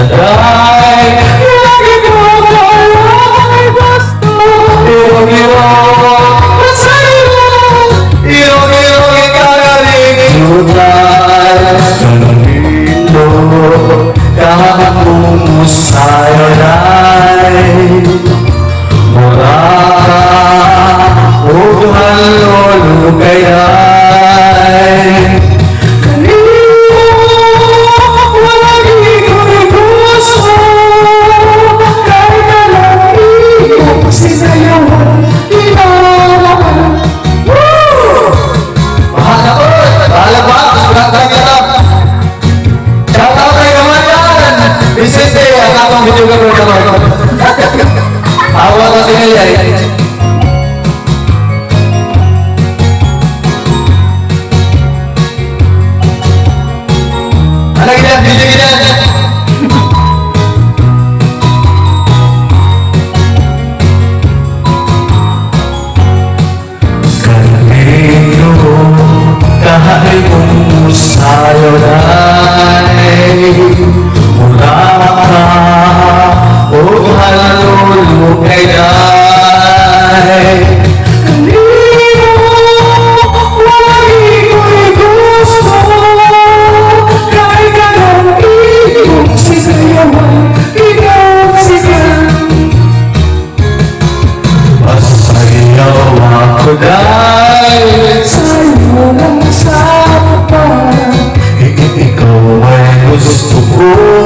Dahil lagi ko ay gusto. Iyong-iyong masaya, iyong-iyong ikakalimutan. Sa nandito kahapon sa'yo na'y mura o halolo kaya'y kanino walagi ko'y gusto. Kahit alam sinayawan inawan. Bahala ko! Bahala ba? Bahala ka na! Shout out kay naman yan! Vicente, ang akong video ka rin naman. Awa ko si Nilay. Ano ganyan? Video ganyan! Kanino kahit kung sa'yo na'y mula ka o halulu kaya'y kanino walagi ko'y gusto. Kahit anong iyong sisayawan, ikaw sigaw. Masayaw ako dahil sa'yo lang sa mapa. Ikaw ay gusto ko.